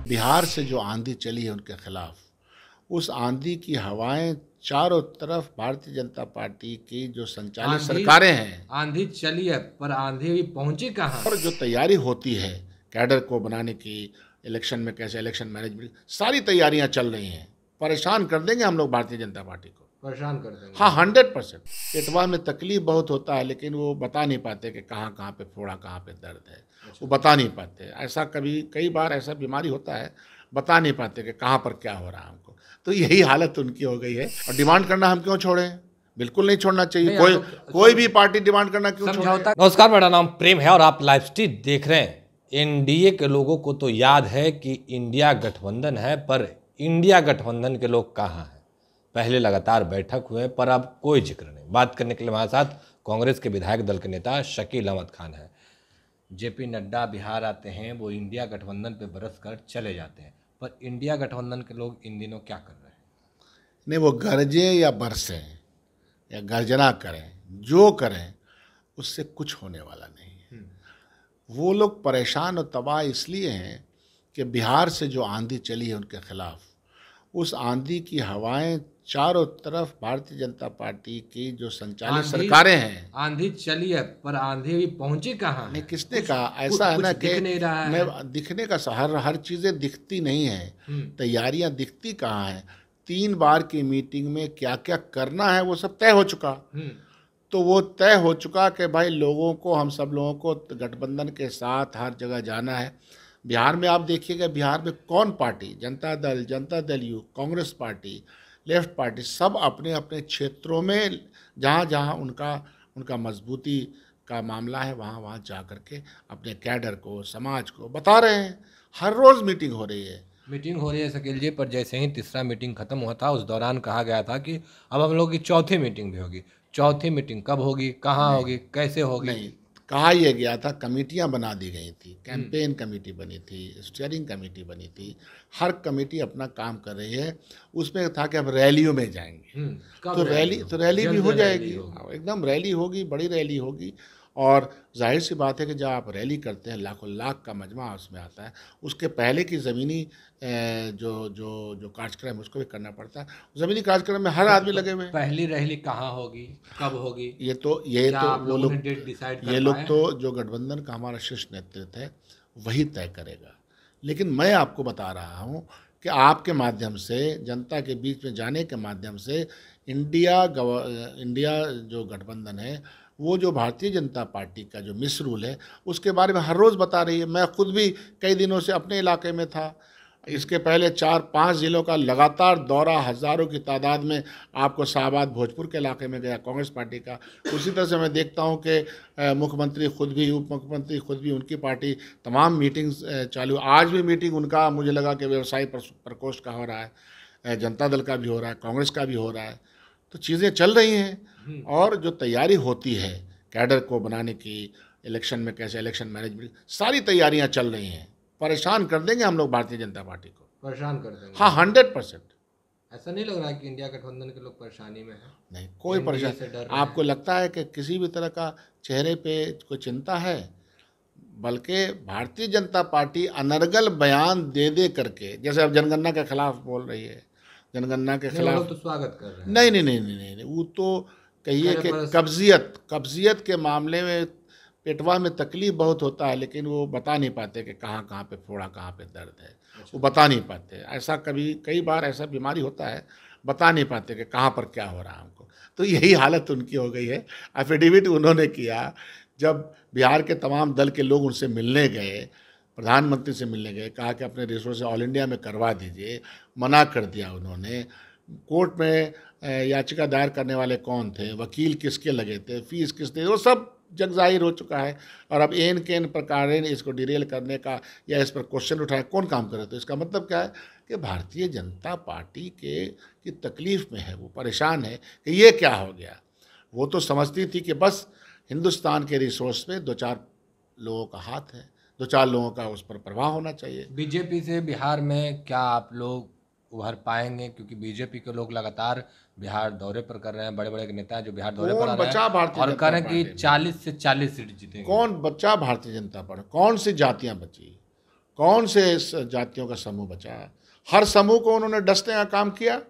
बिहार से जो आंधी चली है उनके खिलाफ, उस आंधी की हवाएं चारों तरफ भारतीय जनता पार्टी की जो संचालित सरकारें हैं, आंधी चली है पर आंधी भी पहुंची कहाँ। और जो तैयारी होती है कैडर को बनाने की, इलेक्शन में कैसे इलेक्शन मैनेजमेंट, सारी तैयारियां चल रही हैं। परेशान कर देंगे हम लोग भारतीय जनता पार्टी को, परेशान कर देंगे। हाँ 100%। पेटवा में तकलीफ बहुत होता है, लेकिन वो बता नहीं पाते कि कहाँ कहाँ पे फोड़ा, कहाँ पे दर्द है। वो बता नहीं पाते। ऐसा कई बार ऐसा बीमारी होता है, बता नहीं पाते कि कहाँ पर क्या हो रहा है हमको। तो यही हालत उनकी हो गई है। और डिमांड करना हम क्यों छोड़ें? बिल्कुल नहीं छोड़ना चाहिए। कोई भी पार्टी डिमांड करना क्यों छोड़े? नमस्कार, मेरा नाम प्रेम है और आप लाइव स्ट्रीम देख रहे हैं। एनडीए के लोगों को तो याद है कि इंडिया गठबंधन है, पर इंडिया गठबंधन के लोग कहाँ हैं? पहले लगातार बैठक हुए पर अब कोई जिक्र नहीं। बात करने के लिए हमारे साथ कांग्रेस के विधायक दल के नेता शकील अहमद खान है। जेपी नड्डा बिहार आते हैं, वो इंडिया गठबंधन पे बरस कर चले जाते हैं, पर इंडिया गठबंधन के लोग इन दिनों क्या कर रहे हैं? नहीं, वो गरजे या बरसें या गर्जना करें, जो करें उससे कुछ होने वाला नहीं है। वो लोग परेशान और तबाह इसलिए हैं कि बिहार से जो आंधी चली है उनके खिलाफ, उस आंधी की हवाएं चारों तरफ भारतीय जनता पार्टी की जो संचालित सरकारें हैं। आंधी चली है पर आंधी भी पहुंची कहाँ नहीं, है? किसने कहा? ऐसा है ना कि दिख नहीं रहा है। मैं दिखने का हर चीज़ें दिखती नहीं है। तैयारियां दिखती कहाँ हैं? 3 बार की मीटिंग में क्या क्या करना है वो सब तय हो चुका। तो वो तय हो चुका कि भाई लोगों को, हम सब लोगों को गठबंधन के साथ हर जगह जाना है। बिहार में आप देखिएगा, बिहार में कौन party, Janata Dal you, Congress party, left party, सब अपने अपने क्षेत्रों में जहाँ जहाँ उनका मजबूती का मामला है, वहाँ वहाँ जा कर के अपने कैडर को, समाज को बता रहे हैं। हर रोज़ मीटिंग हो रही है शकील जी, पर जैसे ही तीसरा मीटिंग खत्म हुआ था, उस दौरान कहा गया था कि अब हम लोग की चौथी मीटिंग भी होगी। चौथी मीटिंग कब होगी, कहाँ होगी, कैसे होगी? नहीं, कहा यह गया था, कमेटियां बना दी गई थी। कैंपेन कमेटी बनी थी, स्टीयरिंग कमेटी बनी थी। हर कमेटी अपना काम कर रही है। उसमें था कि अब रैलियों में जाएंगे। तो रैली भी हो जाएगी, एकदम रैली होगी, बड़ी रैली होगी। और जाहिर सी बात है कि जब आप रैली करते हैं, लाखों लाख का मजमा उसमें आता है। उसके पहले की ज़मीनी जो जो जो कार्यक्रम है उसको भी करना पड़ता है। ज़मीनी कार्यक्रम में हर आदमी लगे हुए हैं। पहली रैली कहाँ होगी, कब होगी? ये तो वो लोग डेट डिसाइड कर ये लोग तो जो गठबंधन का हमारा शीर्ष नेतृत्व है वही तय करेगा। लेकिन मैं आपको बता रहा हूँ कि आपके माध्यम से, जनता के बीच में जाने के माध्यम से, इंडिया जो गठबंधन है, वो जो भारतीय जनता पार्टी का जो मिसरूल है उसके बारे में हर रोज़ बता रही है। मैं खुद भी कई दिनों से अपने इलाके में था। इसके पहले 4-5 ज़िलों का लगातार दौरा, हज़ारों की तादाद में आपको शाहबाद, भोजपुर के इलाके में गया कांग्रेस पार्टी का। उसी तरह से मैं देखता हूं कि मुख्यमंत्री खुद भी, उप मुख्यमंत्री खुद भी, उनकी पार्टी तमाम मीटिंग्स चालू। आज भी मीटिंग उनका मुझे लगा कि व्यवसायी प्रकोष्ठ का हो रहा है, जनता दल का भी हो रहा है, कांग्रेस का भी हो रहा है। तो चीज़ें चल रही हैं। और जो तैयारी होती है कैडर को बनाने की, इलेक्शन में कैसे इलेक्शन मैनेजमेंट, सारी तैयारियाँ चल रही हैं। परेशान कर देंगे हम लोग भारतीय जनता पार्टी को, परेशान कर देंगे, हाँ 100%। ऐसा नहीं लग रहा है कि इंडिया गठबंधन के लोग परेशानी में हैं? नहीं, कोई परेशानी। आपको लगता है कि किसी भी तरह का चेहरे पे कोई चिंता है? बल्कि भारतीय जनता पार्टी अनर्गल बयान दे करके, जैसे अब जनगणना के खिलाफ बोल रही है, जनगणना के खिलाफ तो स्वागत कर रहे हैं। नहीं, वो तो कहिए कि कब्जियत के मामले में पेटवा में तकलीफ बहुत होता है, लेकिन वो बता नहीं पाते कि कहाँ कहाँ पे फोड़ा, कहाँ पे दर्द है। वो बता नहीं पाते। ऐसा कई बार ऐसा बीमारी होता है, बता नहीं पाते कि कहाँ पर क्या हो रहा है हमको। तो यही हालत उनकी हो गई है। एफिडेविट उन्होंने किया, जब बिहार के तमाम दल के लोग उनसे मिलने गए, प्रधानमंत्री से मिलने गए, कहा कि अपने रिसोर्स ऑल इंडिया में करवा दीजिए, मना कर दिया उन्होंने। कोर्ट में याचिका दायर करने वाले कौन थे, वकील किसके लगे थे, फीस किसने, वो सब जग जाहिर हो चुका है। और अब एन के एन प्रकार इसको डिरेल करने का या इस पर क्वेश्चन उठाए कौन काम करे? तो इसका मतलब क्या है कि भारतीय जनता पार्टी की तकलीफ़ में है, वो परेशान है कि ये क्या हो गया। वो तो समझती थी कि बस हिंदुस्तान के रिसोर्स पे 2-4 लोगों का हाथ है, 2-4 लोगों का उस पर प्रभाव होना चाहिए। बीजेपी से बिहार में क्या आप लोग उभर पाएंगे? क्योंकि बीजेपी के लोग लगातार बिहार दौरे पर कर रहे हैं, बड़े बड़े नेता जो बिहार दौरे पर आ रहे हैं और कह रहे हैं कि 40 से 40 सीट जीतेंगे। कौन बचा भारतीय जनता पार्टी? कौन सी जातियां बची? कौन से इस जातियों का समूह बचा? हर समूह को उन्होंने डसते का काम किया।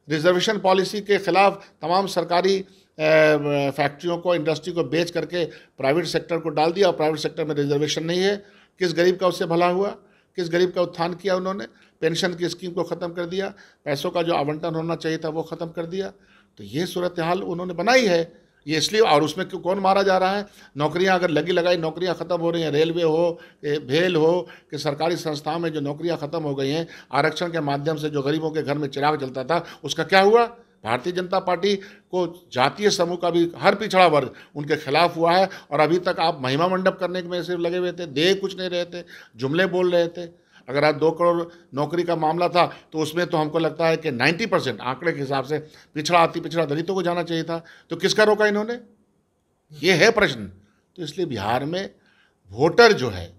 रिजर्वेशन पॉलिसी के खिलाफ तमाम सरकारी फैक्ट्रियों को, इंडस्ट्री को बेच करके प्राइवेट सेक्टर को डाल दिया, और प्राइवेट सेक्टर में रिजर्वेशन नहीं है। किस गरीब का उससे भला हुआ? किस गरीब का उत्थान किया उन्होंने? पेंशन की स्कीम को ख़त्म कर दिया, पैसों का जो आवंटन होना चाहिए था वो ख़त्म कर दिया। तो ये सूरत हाल उन्होंने बनाई है। ये इसलिए, और उसमें कौन मारा जा रहा है? नौकरियां अगर लगी लगाई नौकरियां ख़त्म हो रही हैं, रेलवे हो, भेल हो, कि सरकारी संस्थाओं में जो नौकरियां ख़त्म हो गई हैं, आरक्षण के माध्यम से जो गरीबों के घर में चिराग जलता था, उसका क्या हुआ? भारतीय जनता पार्टी को जातीय समूह का भी हर पिछड़ा वर्ग उनके खिलाफ हुआ है, और अभी तक आप महिमा मंडप करने में सिर्फ लगे हुए थे, दे कुछ नहीं रहे थे, जुमले बोल रहे थे। अगर आज 2 करोड़ नौकरी का मामला था तो उसमें तो हमको लगता है कि 90% आंकड़े के हिसाब से पिछड़ा, अति पिछड़ा दलितों को जाना चाहिए था। तो किसका रोका इन्होंने? ये है प्रश्न। तो इसलिए बिहार में वोटर जो है,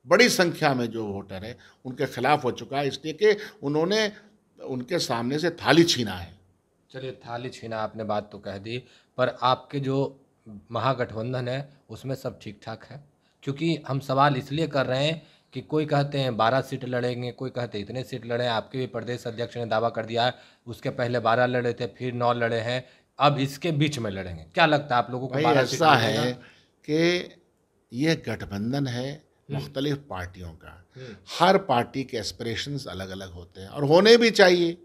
बड़ी संख्या में जो वोटर है, उनके खिलाफ हो चुका है, इसलिए कि उन्होंने उनके सामने से थाली छीना है। चलिए, थाली छीना आपने बात तो कह दी, पर आपके जो महागठबंधन है उसमें सब ठीक ठाक है? क्योंकि हम सवाल इसलिए कर रहे हैं कि कोई कहते हैं 12 सीट लड़ेंगे, कोई कहते हैं इतने सीट लड़े। आपके भी प्रदेश अध्यक्ष ने दावा कर दिया है, उसके पहले 12 लड़े थे, फिर 9 लड़े हैं, अब इसके बीच में लड़ेंगे। क्या लगता है आप लोगों को? भाई, ऐसा है कि ये गठबंधन है मुख्तलिफ पार्टियों का। हर पार्टी के एस्पिरेशंस अलग अलग होते हैं और होने भी चाहिए,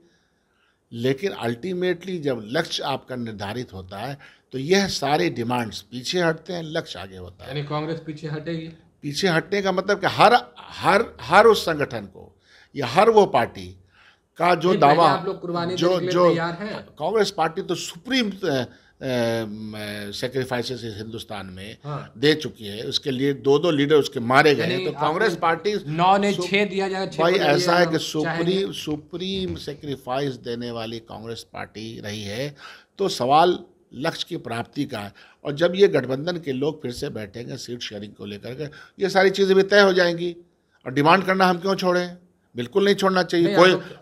लेकिन अल्टीमेटली जब लक्ष्य आपका निर्धारित होता है तो यह सारे डिमांड्स पीछे हटते हैं, लक्ष्य आगे होता है। यानी कांग्रेस पीछे हटेगी? पीछे हटने का मतलब कि हर उस संगठन को या हर वो पार्टी का जो दावा, आप लोग कुर्बानी देने के लिए तैयार हैं? कांग्रेस पार्टी तो सुप्रीम सेक्रीफाइसेस हिंदुस्तान में दे चुकी है। उसके लिए 2 लीडर उसके मारे गए हैं। तो कांग्रेस पार्टी 9 ने 6 दिया जाएगा। भाई, ऐसा है कि सुप्रीम सेक्रीफाइस देने वाली कांग्रेस पार्टी रही है। तो सवाल लक्ष्य की प्राप्ति का है, और जब ये गठबंधन के लोग फिर से बैठेंगे सीट शेयरिंग को लेकर के, ये सारी चीज़ें भी तय हो जाएंगी। और डिमांड करना हम क्यों छोड़ें? बिल्कुल नहीं छोड़ना चाहिए।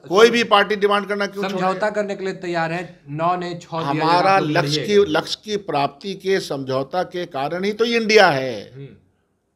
कोई भी पार्टी डिमांड करना क्यों छोड़े? समझौता करने के लिए तैयार है। 9 ने 6 दिया। हमारा लक्ष्य की प्राप्ति के समझौता के कारण ही तो इंडिया है।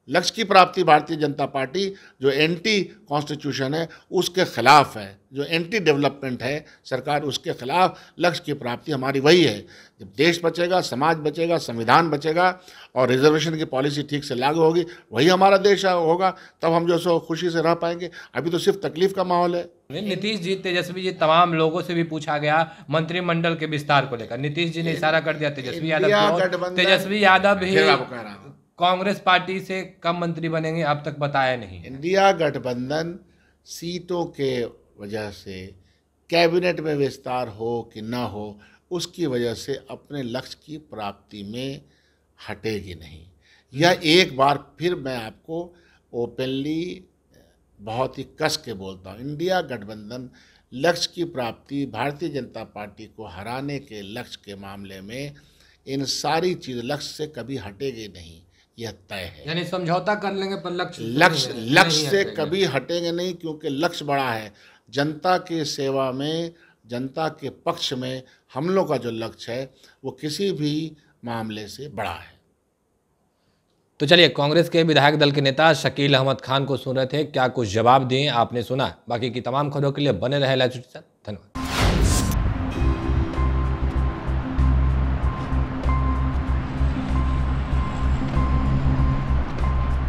लक्ष्य की प्राप्ति भारतीय जनता पार्टी जो एंटी कॉन्स्टिट्यूशन है उसके खिलाफ है, जो एंटी डेवलपमेंट है सरकार, उसके खिलाफ लक्ष्य की प्राप्ति हमारी वही है। जब देश बचेगा, समाज बचेगा, संविधान बचेगा और रिजर्वेशन की पॉलिसी ठीक से लागू होगी, वही हमारा देश होगा। तब हम जो सो खुशी से रह पाएंगे। अभी तो सिर्फ तकलीफ का माहौल है। नीतीश जी, तेजस्वी जी, तमाम लोगों से भी पूछा गया मंत्रिमंडल के विस्तार को लेकर। नीतीश जी ने इशारा कर दिया तेजस्वी यादव भी कांग्रेस पार्टी से कम मंत्री बनेंगे, अब तक बताया नहीं। इंडिया गठबंधन सीटों के वजह से, कैबिनेट में विस्तार हो कि ना हो, उसकी वजह से अपने लक्ष्य की प्राप्ति में हटेगी नहीं। यह एक बार फिर मैं आपको ओपनली बहुत ही कस के बोलता हूँ, इंडिया गठबंधन लक्ष्य की प्राप्ति, भारतीय जनता पार्टी को हराने के लक्ष्य के मामले में इन सारी चीज़ लक्ष्य से कभी हटेगी नहीं, यह तय है। यानी समझौता कर लेंगे पर लक्ष्य से कभी हटेंगे नहीं, क्योंकि लक्ष्य बड़ा है। जनता की सेवा में, जनता के पक्ष में हम लोग का जो लक्ष्य है वो किसी भी मामले से बड़ा है। तो चलिए, कांग्रेस के विधायक दल के नेता शकील अहमद खान को सुन रहे थे, क्या कुछ जवाब दिए आपने सुना। बाकी की तमाम खबरों के लिए बने रहे लाइव स्ट्रीट।